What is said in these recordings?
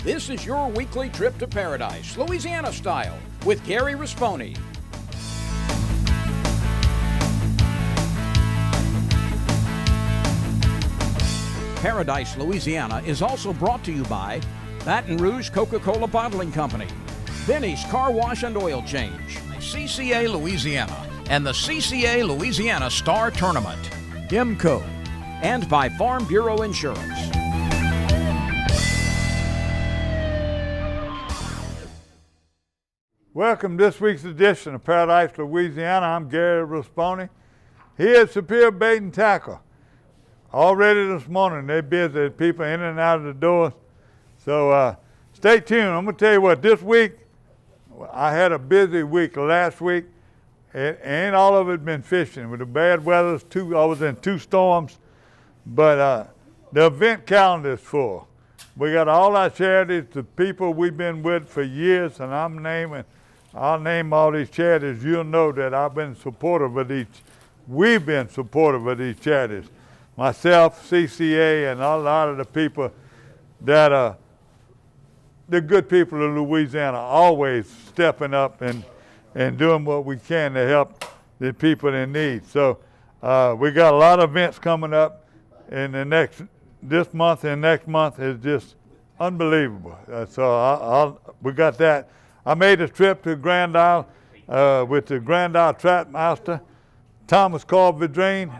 This is your weekly trip to paradise, Louisiana style, with Gary Risponi. Paradise, Louisiana is also brought to you by Baton Rouge Coca-Cola Bottling Company, Benny's Car Wash and Oil Change, CCA Louisiana, and the CCA Louisiana Star Tournament, IMCO, and by Farm Bureau Insurance. Welcome to this week's edition of Paradise, Louisiana. I'm Gary Risponi. Here at Superior Bait and Tackle. Already this morning, they're busy, people in and out of the doors. So stay tuned. I'm going to tell you what, this week, I had a busy week last week. Ain't all of it been fishing. With the bad weather, I was in 2 storms. But the event calendar is full. We got all our charities, the people we've been with for years, and I'll name all these charities. You'll know that I've been supportive of we've been supportive of these charities. Myself, CCA, and a lot of the people that are the good people of Louisiana, always stepping up and doing what we can to help the people in need. So we got a lot of events coming up in this month and next month is just unbelievable. We got that. I made a trip to Grand Isle with the Grand Isle Trap Master, Thomas Vidrine.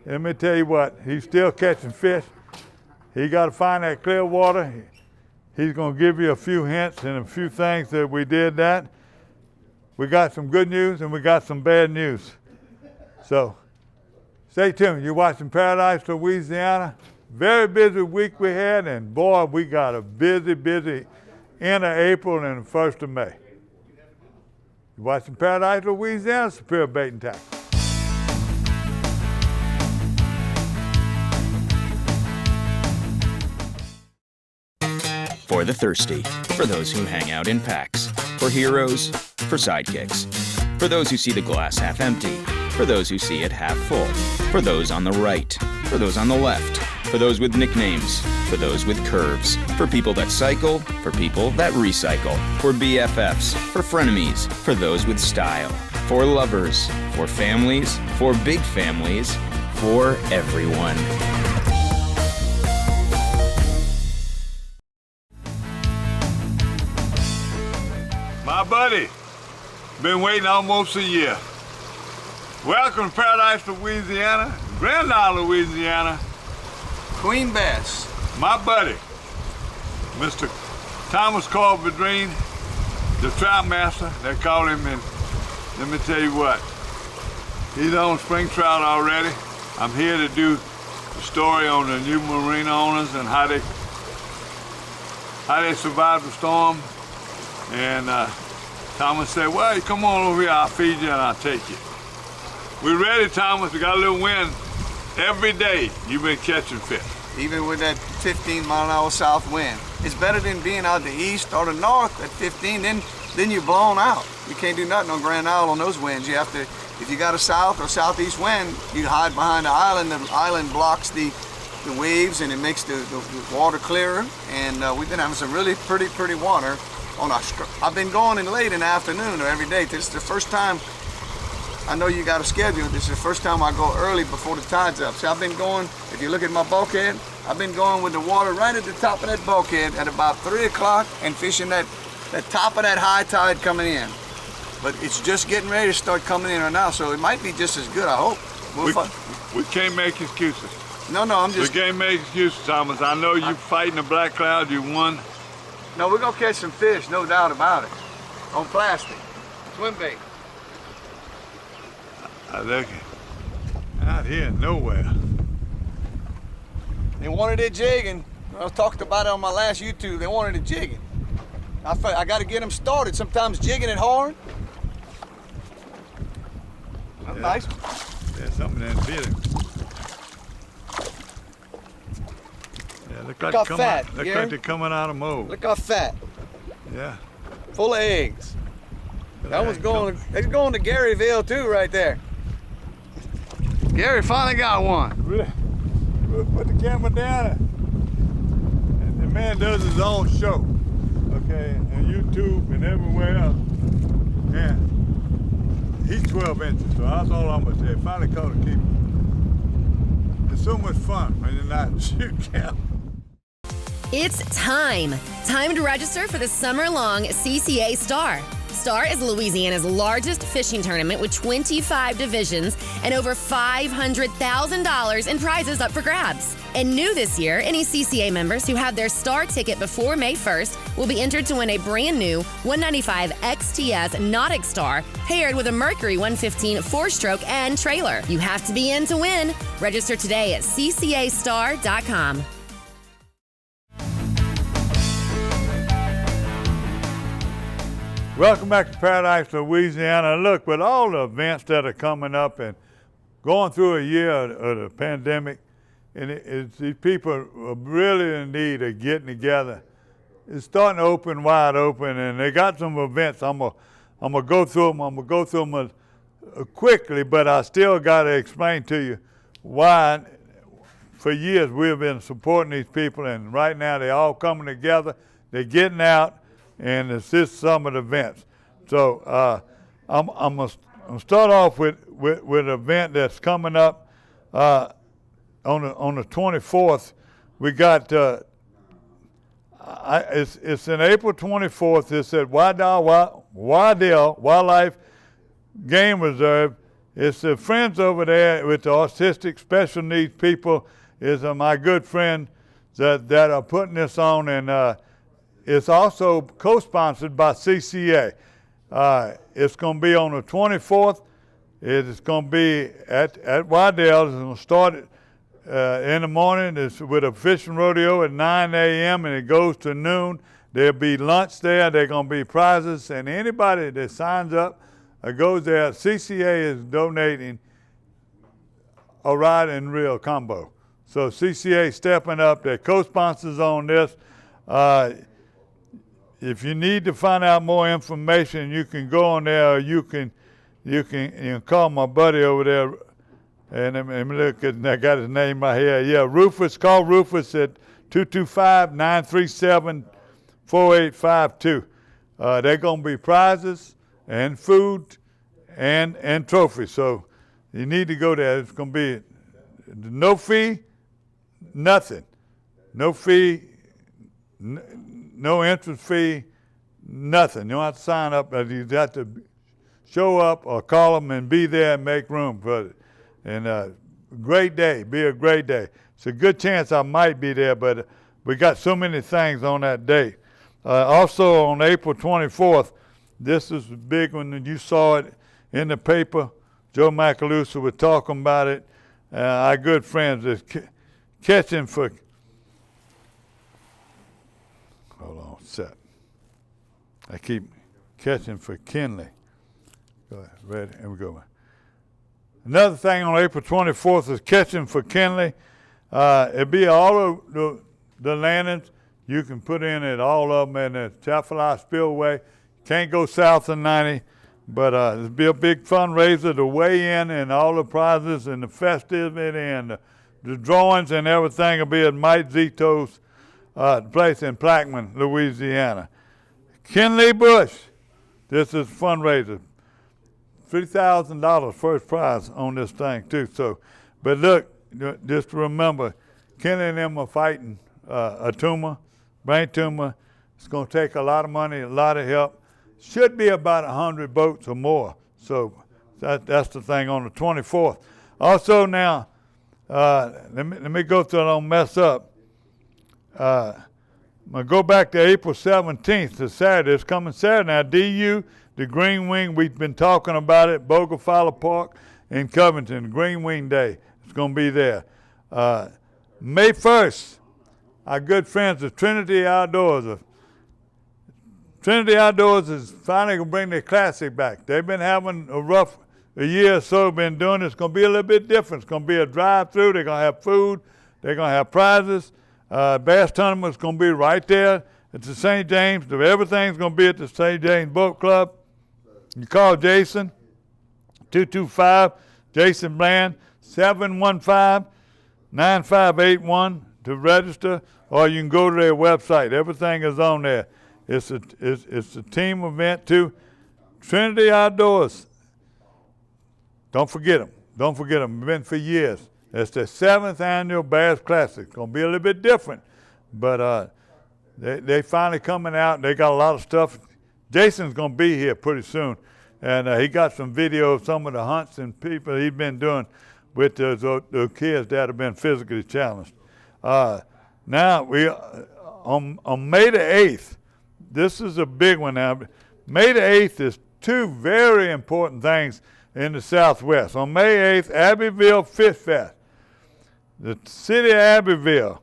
Let me tell you what, he's still catching fish. He got to find that clear water. He's going to give you a few hints and a few things that we did that. We got some good news and we got some bad news. So stay tuned. You're watching Paradise, Louisiana. Very busy week we had, and boy, we got a busy end of April and the 1st of May. You're watching Paradise, Louisiana, Superior Bait and Tackle. For the thirsty, for those who hang out in packs, for heroes, for sidekicks, for those who see the glass half empty, for those who see it half full, for those on the right, for those on the left, for those with nicknames, for those with curves, for people that cycle, for people that recycle, for BFFs, for frenemies, for those with style, for lovers, for families, for big families, for everyone. My buddy, been waiting almost a year. Welcome to Paradise, Louisiana, Grand Isle, Louisiana. Queen Bass. My buddy, Mr. Thomas Vidrine, the trout master, they call him, and let me tell you what, he's on spring trout already. I'm here to do the story on the new marina owners and how they survived the storm. And Thomas said, well, you come on over here, I'll feed you and I'll take you. We're ready, Thomas. We got a little wind. Every day you've been catching fish. Even with that 15-mile-an-hour south wind. It's better than being out the east or the north at 15, then you're blown out. You can't do nothing on Grand Isle on those winds. You have to, if you got a south or southeast wind, you hide behind the island. The island blocks the waves and it makes the water clearer. And we've been having some really pretty water on our, I've been going in late in the afternoon or every day. This is the first time, I know you got a schedule, this is the first time I go early before the tide's up. So I've been going, if you look at my bulkhead, I've been going with the water right at the top of that bulkhead at about 3 o'clock and fishing that top of that high tide coming in. But it's just getting ready to start coming in right now, so it might be just as good, I hope. We can't make excuses. No, I'm just... We can't make excuses, Thomas. I know you fighting the black cloud, you won. No, we're gonna catch some fish, no doubt about it. On plastic, swim bait. I think out here nowhere. They wanted it jigging. I talked about it on my last YouTube. They wanted it jigging. I got to get them started. Sometimes jigging it hard. That's nice. Yeah, something that bit him. Yeah, look how fat. Looks like they're coming out of mold. Look how fat. Yeah. Full of eggs. That one's going. It's going to Garyville too, right there. Gary finally got one. Really? Put the camera down and man does his own show, okay, and YouTube and everywhere else. And he's 12 inches, so that's all I'm gonna say. Finally caught a keeper. It's so much fun when you're not in shoot camp. It's time. Time to register for the summer-long CCA Star. Star is Louisiana's largest fishing tournament with 25 divisions and over $500,000 in prizes up for grabs. And new this year, any CCA members who have their Star ticket before May 1st will be entered to win a brand new 195 XTS Nautic Star paired with a Mercury 115 4-stroke and trailer. You have to be in to win. Register today at ccastar.com. Welcome back to Paradise, Louisiana. Look, with all the events that are coming up and going through a year of the pandemic, and these people are really in need of getting together. It's starting to open wide open, and they got some events. I'm gonna go through them. I'm gonna go through them quickly, but I still got to explain to you why. For years we've been supporting these people, and right now they're all coming together. They're getting out. And it's just some of the events. So I'm gonna start off with an event that's coming up on the 24th. We got it's in April 24th. It's at Waddell Wildlife Game Reserve. It's the friends over there with the autistic special needs people. Is my good friend that are putting this on, and it's also co-sponsored by CCA. It's going to be on the 24th. It's going to be at Waddell. It's going to start in the morning. It's with a fishing rodeo at 9 a.m. and it goes to noon. There'll be lunch there. There's going to be prizes. And anybody that signs up or goes there, CCA is donating a ride and reel combo. So CCA stepping up. They're co-sponsors on this. If you need to find out more information, you can go on there, or you can call my buddy over there. And let me look at, I got his name right here. Yeah, Rufus. Call Rufus at 225-937-4852. They're going to be prizes and food and trophies. So you need to go there. It's going to be no fee, nothing. No fee. No entrance fee, nothing. You don't have to sign up. You have to show up or call them and be there and make room for it. And great day, be a great day. It's a good chance I might be there, but we got so many things on that day. Also on April 24th, this is a big one, and you saw it in the paper. Joe Macalusa was talking about it. Our good friends is catching for. Hold on, set. I keep catching for Kinley. Go ahead, ready? Here we go. Another thing on April 24th is catching for Kinley. It'll be all of the landings. You can put in at all of them in the Chaffalot Spillway. Can't go south of 90, but it'll be a big fundraiser to weigh in, and all the prizes and the festivity and the drawings and everything will be at Mike Zito's place in Plaquemine, Louisiana. Kinley Bush, this is a fundraiser. $3,000 first prize on this thing too. So, but look, just remember, Kinley and them are fighting a tumor, brain tumor. It's going to take a lot of money, a lot of help. Should be about 100 boats or more. So that's the thing on the 24th. Also now, let me go through it. I don't mess up. I'm going to go back to April 17th to Saturday. It's coming Saturday. Now, DU, the Green Wing, we've been talking about it, Bogafala Park in Covington, Green Wing Day. It's going to be there. May 1st, our good friends of Trinity Outdoors. Trinity Outdoors is finally going to bring their classic back. They've been having a year or so, been doing it. It's going to be a little bit different. It's going to be a drive-through. They're going to have food. They're going to have prizes. Bass tournament's going to be right there at the St. James. Everything's going to be at the St. James Boat Club. You call Jason, 225, Jason Bland, 715-9581. to register, or you can go to their website. Everything is on there. It's a team event too. Trinity Outdoors. Don't forget them. Don't forget them. Been for years. It's the 7th annual Bass Classic. It's gonna be a little bit different, but they finally coming out. They got a lot of stuff. Jason's gonna be here pretty soon, and he got some video of some of the hunts and people he's been doing with those kids that have been physically challenged. Now we on May the 8th. This is a big one now. May the 8th is two very important things in the Southwest. On May 8th, Abbeville Fish Fest. The city of Abbeville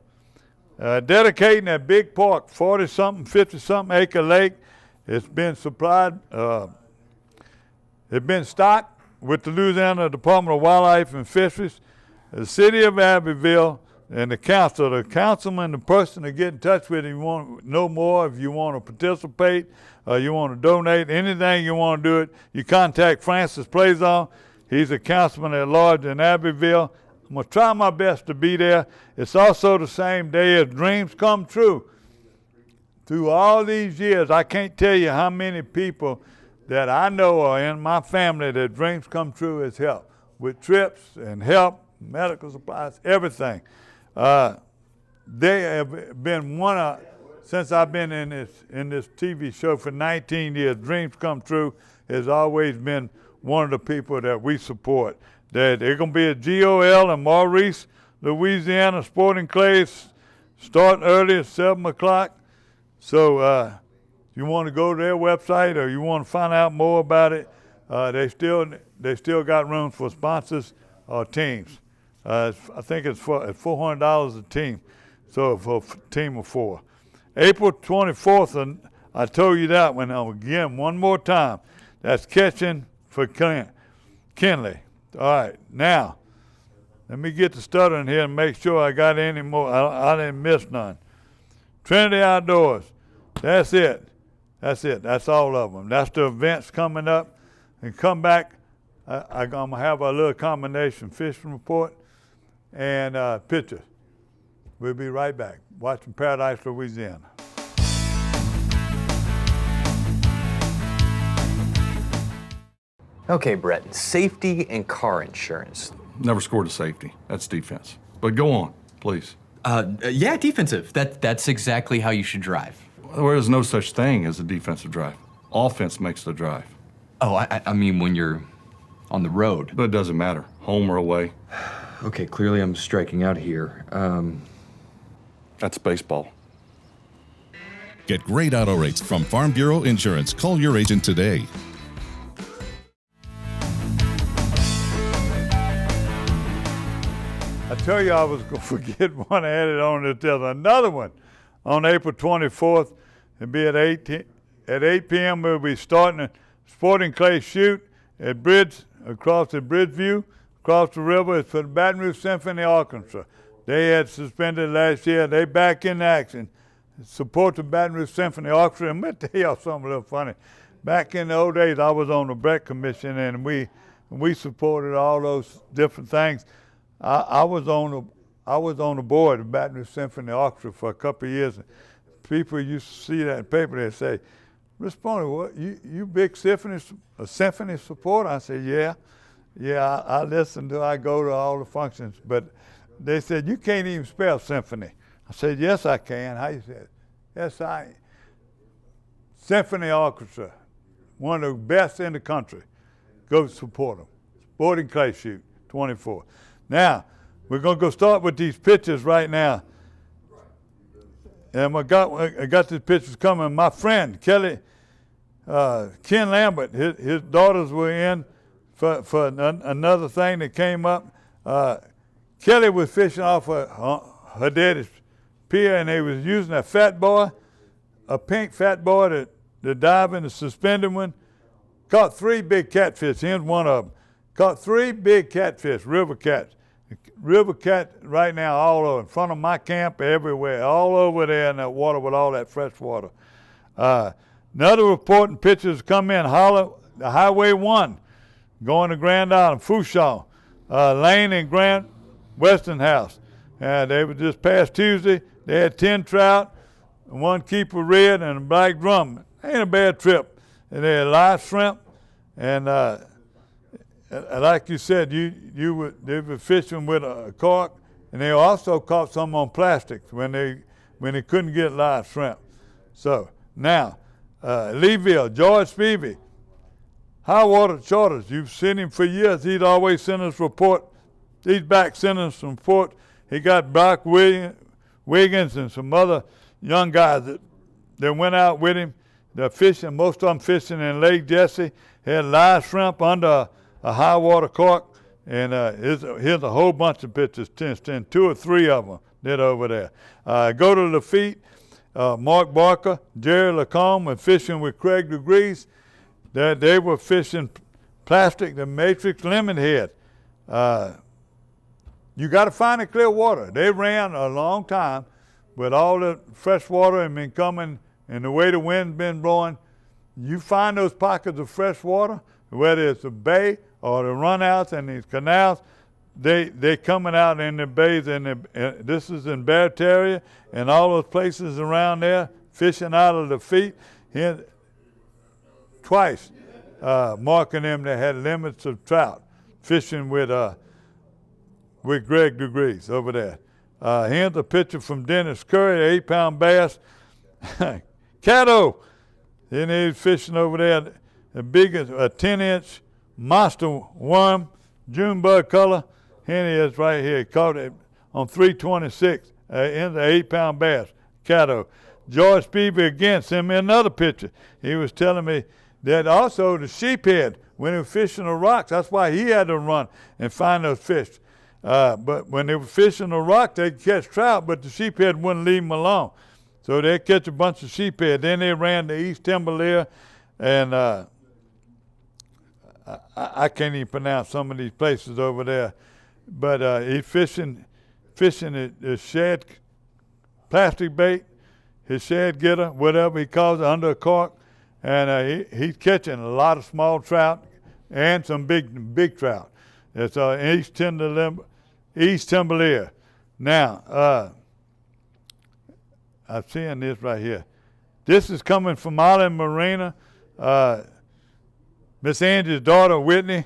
dedicating that big park, 40-something, 50-something acre lake. It's been supplied, it's been stocked with the Louisiana Department of Wildlife and Fisheries. The city of Abbeville and the councilman, the person to get in touch with if you want to know more, if you want to participate, you want to donate, anything you want to do it, you contact Francis Plazon. He's a councilman at large in Abbeville. I'm going to try my best to be there. It's also the same day as Dreams Come True. Through all these years, I can't tell you how many people that I know are in my family that Dreams Come True has helped with trips and help, medical supplies, everything. They have been since I've been in this TV show for 19 years, Dreams Come True has always been one of the people that we support. They're going to be at GOL in Maurice, Louisiana, Sporting Clays, starting early at 7 o'clock. So if you want to go to their website or you want to find out more about it, they still got room for sponsors or teams. I think it's $400 a team, so for a team of 4. April 24th, and I told you that one again one more time. That's catching for Kinley. All right, now let me get to stuttering here and make sure I got any more. I didn't miss none. Trinity Outdoors. That's it. That's all of them. That's the events coming up. And come back. I'm going to have a little combination fishing report and pictures. We'll be right back. Watching Paradise, Louisiana. Okay, Brett, safety and car insurance. Never scored a safety. That's defense. But go on, please. Yeah, defensive. That's exactly how you should drive. There is no such thing as a defensive drive. Offense makes the drive. Oh, I mean when you're on the road. But it doesn't matter, home or away. Okay, clearly I'm striking out here. That's baseball. Get great auto rates from Farm Bureau Insurance. Call your agent today. I tell you I was going to forget one. I had it on there. There's another one on April 24th. It'll be at 8 p.m. We'll be starting a Sporting Clay shoot at across at Bridgeview, across the river. It's for the Baton Rouge Symphony Orchestra. They had suspended last year. They back in action. Support the Baton Rouge Symphony Orchestra. I'm going to tell y'all something a little funny. Back in the old days, I was on the Brett Commission, and we supported all those different things. I was on the board of the Baton Rouge Symphony Orchestra for a couple of years. People used to see that in the paper. They'd say, "Mr. Pony, what you big symphony supporter?" I said, "Yeah, I listen to. I go to all the functions." But they said, "You can't even spell symphony." I said, "Yes, I can." How you say it? Yes, Symphony Orchestra, one of the best in the country. Go support them. Sporting Clay shoot, 24. Now, we're going to go start with these pictures right now. And I got these pictures coming. My friend, Ken Lambert, his daughters were in for another thing that came up. Kelly was fishing off her daddy's pier, and they was using a pink fat boy to dive in the suspended one. Caught 3 big catfish. Here's one of them. Caught 3 big catfish, river cats. River cat right now all over, in front of my camp, everywhere, all over there in that water with all that fresh water. Another reporting pictures come in, the Highway 1, going to Grand Island, Fouchon, Lane and Grant Westinghouse. They were this past Tuesday. They had 10 trout, one keeper red, and a black drum. Ain't a bad trip. And they had live shrimp, and like you said, they were fishing with a cork, and they also caught some on plastics when they couldn't get live shrimp. So now, Leeville, George Spivey, high water charters. You've seen him for years. He'd always send us report. He's back sending us some report. He got Brock Wiggins and some other young guys that went out with him. They're fishing, most of them fishing in Lake Jesse. Had live shrimp under a high water cork. And here's a whole bunch of pictures, 10, 2 or 3 of them did over there. Go to Lafitte, Mark Barker, Jerry Lacombe were fishing with Craig DeGrease. They were fishing plastic, the Matrix Lemon Head. You got to find the clear water. They ran a long time, but all the fresh water had been coming, and the way the wind's been blowing, you find those pockets of fresh water, whether it's a bay or the runouts and these canals, they coming out in the bays, and this is in Barataria and all those places around there, fishing out of the feet. Here, twice, marking them that had limits of trout, fishing with Greg DeGrease over there. Here's a picture from Dennis Curry, 8-pound bass. Caddo, then he's fishing over there, the biggest, a 10-inch monster worm, June bug color. Here he is right here. He caught it on 326 in the 8-pound bass, Caddo. George Spivey again sent me another picture. He was telling me that also the sheephead, when he was fishing the rocks, that's why he had to run and find those fish. But when they were fishing the rock, they'd catch trout, but the sheephead wouldn't leave them alone. So they'd catch a bunch of sheephead. Then they ran to East Timberlair, and I can't even pronounce some of these places over there. But he's fishing his shad plastic bait, his shad getter, whatever he calls it, under a cork. And he's catching a lot of small trout and some big trout. It's East Timberlair. Now, I'm seeing this right here. This is coming from Island Marina. Miss Angie's daughter, Whitney,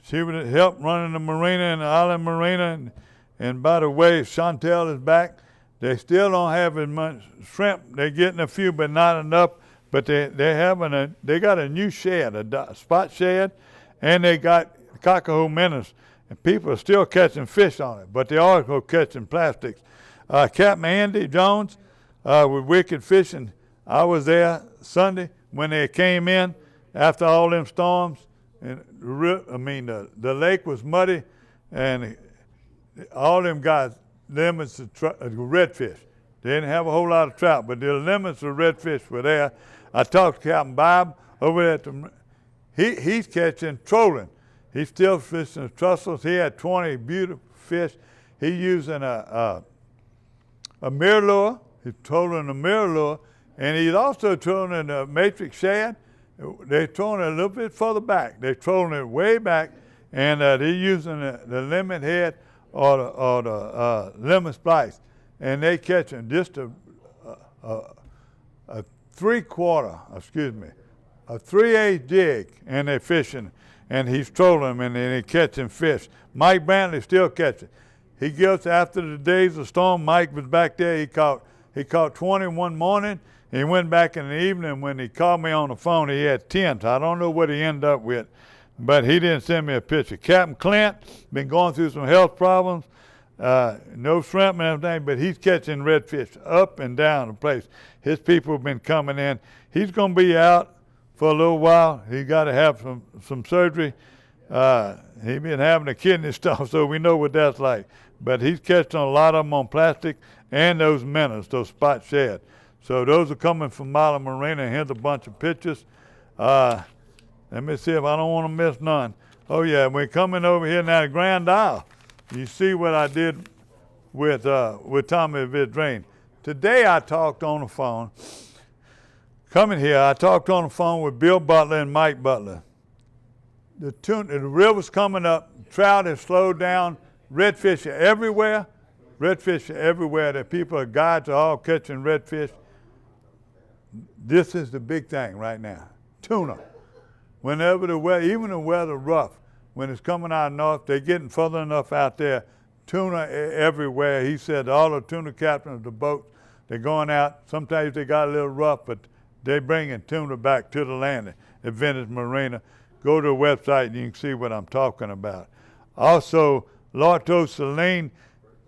she would help running the marina in the Island Marina. And by the way, Chantel is back. They still don't have as much shrimp. They're getting a few, but not enough. But they got a new shed, a spot shed, and they got Cockahoe minnows. And people are still catching fish on it, but they are catching plastics. Captain Andy Jones with Wicked Fishing. I was there Sunday when they came in after all them storms. And the lake was muddy, and all them guys limits of redfish. They didn't have a whole lot of trout, but the limits of redfish were there. I talked to Captain Bob over there. He's catching trolling. He's still fishing trussels. He had 20 beautiful fish. He's using a mirror lure. He's trolling a mirror lure, and he's also trolling a matrix shad. They're trolling it a little bit further back. They're trolling it way back, and they're using the limit head or the lemon splice, and they catching just a 3/8 jig, and they're fishing, and he's trolling them, and they're catching fish. Mike Brantley still catching. He gets after the days of storm. Mike was back there. He caught 20 one morning. He went back in the evening. When he called me on the phone, he had 10. So I don't know what he ended up with, but he didn't send me a picture. Captain Clint been going through some health problems, no shrimp and everything, but he's catching redfish up and down the place. His people have been coming in. He's going to be out for a little while. He got to have some surgery. He's been having a kidney stone, so we know what that's like. But he's catching a lot of them on plastic and those minnows, those spot shad. So those are coming from Island Marina. Here's a bunch of pictures. Let me see if I don't want to miss none. Oh yeah, we're coming over here now to Grand Isle. You see what I did with Tommy Vidrain. Today I talked on the phone. Coming here, I talked on the phone with Bill Butler and Mike Butler. The river's coming up. Trout has slowed down. Redfish are everywhere. redfish everywhere. The people, guides are all catching redfish. This is the big thing right now, tuna. Whenever the weather, even the weather rough, when it's coming out north, they're getting further enough out there, tuna everywhere. He said all the tuna captains of the boats, they're going out. Sometimes they got a little rough, but they're bringing tuna back to the landing at Venice Marina. Go to the website and you can see what I'm talking about. Also, Lorto Saline,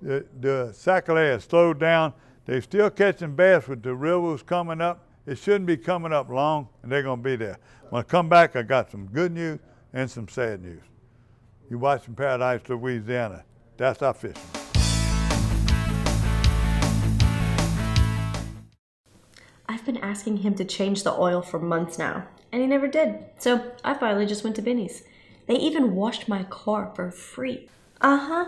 the Sac-a-lait has slowed down. They're still catching bass with the rivers coming up. It shouldn't be coming up long, and they're going to be there. When I come back, I got some good news and some sad news. You're watching Paradise, Louisiana. That's our fishing. I've been asking him to change the oil for months now, and he never did. So I finally just went to Benny's. They even washed my car for free. Uh-huh.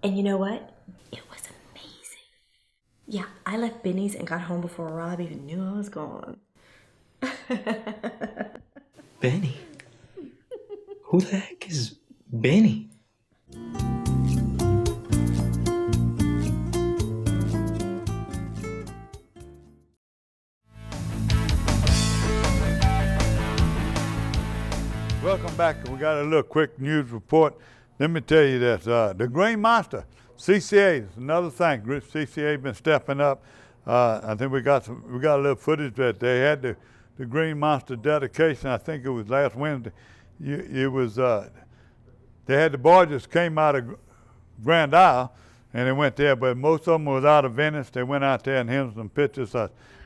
And you know what? It was amazing. Yeah, I left Benny's and got home before Rob even knew I was gone. Benny? Who the heck is Benny? Welcome back. We got a little quick news report. Let me tell you this, the Green Monster, CCA is another thing. CCA been stepping up. I think we got a little footage that they had the Green Monster dedication. I think it was last Wednesday. It was they had the barges came out of Grand Isle and they went there, but most of them was out of Venice. They went out there and him some pictures.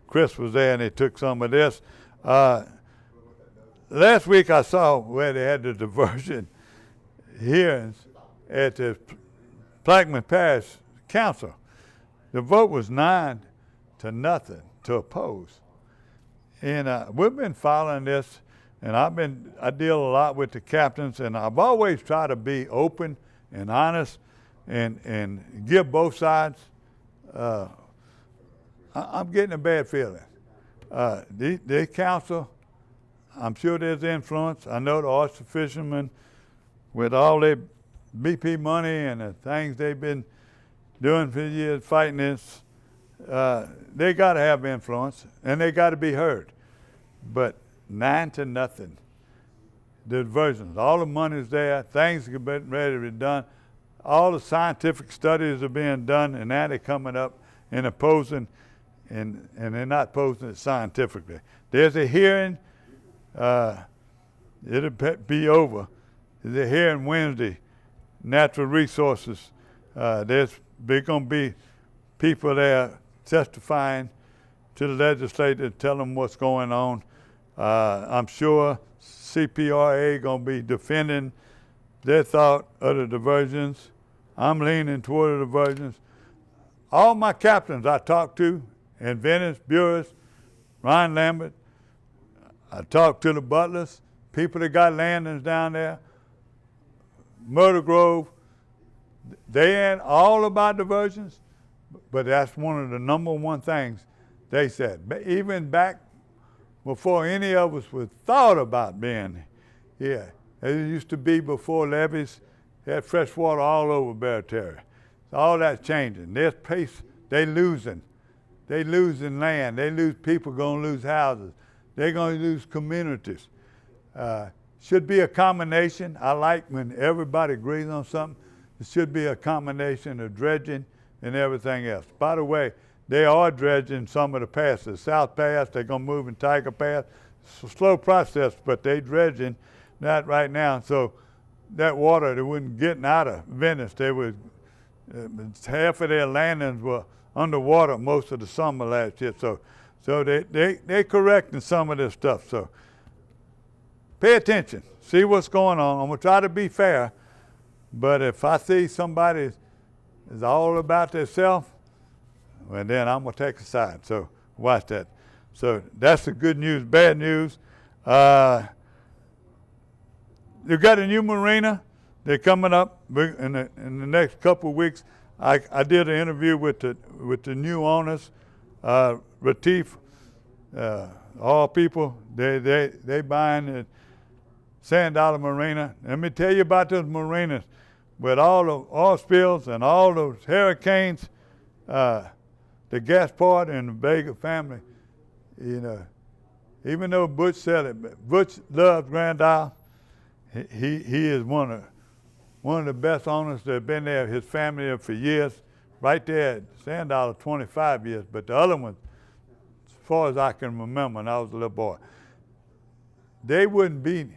Chris was there and they took some of this. Last week I saw where they had the diversion hearings at the Plaquemine Parish Council. The vote was 9-0 to oppose. And we've been following this, and I deal a lot with the captains, and I've always tried to be open and honest and give both sides. I'm getting a bad feeling. The council, I'm sure there's influence. I know the oyster fishermen, with all their BP money and the things they've been doing for years fighting this, they got to have influence and they got to be heard. But 9-0, the diversions, all the money's there, things are getting ready to be done. All the scientific studies are being done, and now they're coming up and opposing, and they're not opposing it scientifically. There's a hearing. It'll be over. There's a hearing Wednesday, natural resources. There's going to be people there testifying to the legislature, tell them what's going on. I'm sure CPRA going to be defending their thought of the diversions. I'm leaning toward the diversions. All my captains I talked to in Venice, Buras, Ryan Lambert, I talked to the butlers, people that got landings down there, Murder Grove. They ain't all about diversions, but that's one of the number one things they said. Even back before any of us was thought about being here. It used to be before levees, had fresh water all over Barataria. All that's changing. There's pace, they losing. They losing land. They lose people, gonna lose houses. They're gonna lose communities. Should be a combination. I like when everybody agrees on something. It should be a combination of dredging and everything else. By the way, they are dredging some of the passes. South Pass, they're gonna move in Tiger Pass. It's a slow process, but they dredging that right now. So that water, they wasn't getting out of Venice. They was, half of their landings were underwater most of the summer last year. So they correcting some of this stuff. So pay attention, see what's going on. I'm gonna try to be fair, but if I see somebody is all about themselves, well then I'm gonna take a side. So watch that. So that's the good news. Bad news, you got a new marina. They're coming up in the next couple of weeks. I did an interview with the new owners, Retief, all people. They buying the $100 marina. Let me tell you about those marinas. with all the oil spills and all those hurricanes, the Gaspard and the Vega family, you know, even though Butch said it, but Butch loves Grand Isle. He is one of the best owners that have been there. His family there for years. Right there at Sand Dollar, 25 years. But the other ones, as far as I can remember, when I was a little boy, they wouldn't be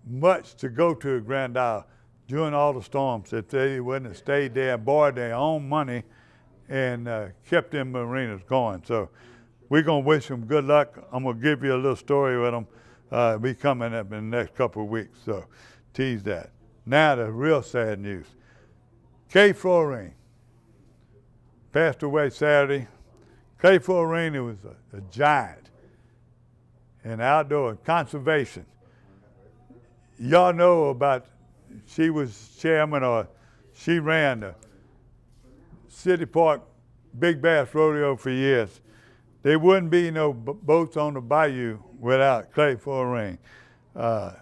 much to go to Grand Isle during all the storms if they wouldn't have stayed there and borrowed their own money and kept them marinas going. So we're going to wish them good luck. I'm going to give you a little story with them. Be coming up in the next couple of weeks, so tease that. Now the real sad news. Kay Florine passed away Saturday. Kay Florine was a giant in outdoor conservation. Y'all know about, she was chairman, or she ran the City Park Big Bass Rodeo for years. There wouldn't be no boats on the bayou without Clay Florine. The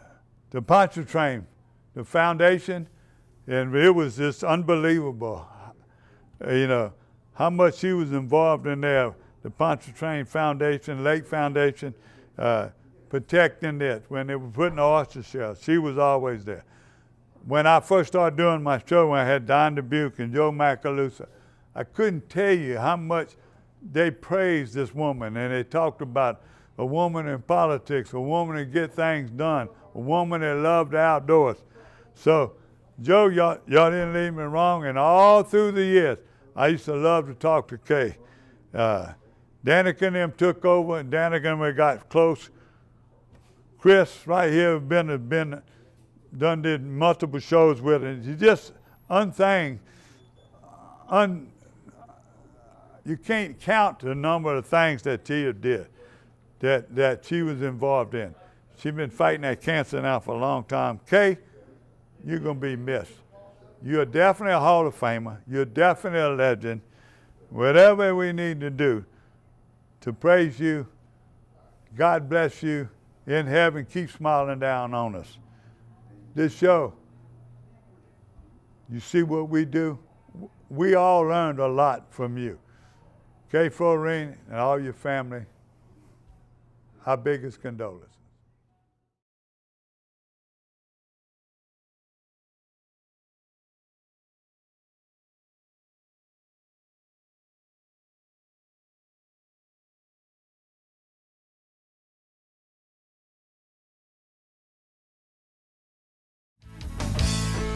Pontchartrain, the foundation, and it was just unbelievable, you know, how much she was involved in there. The Pontchartrain Foundation, Lake Foundation, protecting it. When they were putting the oyster shells, she was always there. When I first started doing my show, when I had Don Dubuque and Joe Macalusa, I couldn't tell you how much they praised this woman, and they talked about a woman in politics, a woman that get things done, a woman that loved the outdoors. So, Joe, y'all didn't leave me wrong, and all through the years, I used to love to talk to Kay. Danica and them took over, and Danica and we got close. Chris, right here, did multiple shows with her. She just you can't count the number of things that Tia did, that she was involved in. She's been fighting that cancer now for a long time. Kay, you're going to be missed. You're definitely a Hall of Famer. You're definitely a legend. Whatever we need to do to praise you, God bless you in heaven. Keep smiling down on us. This show, you see what we do? We all learned a lot from you. Kay Florine and all your family, our biggest condolences.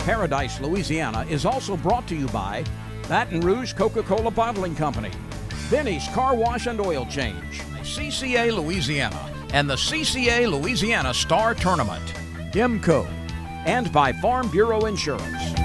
Paradise, Louisiana is also brought to you by Baton Rouge Coca-Cola Bottling Company, Benny's Car Wash and Oil Change, CCA Louisiana, and the CCA Louisiana Star Tournament, IMCO, and by Farm Bureau Insurance.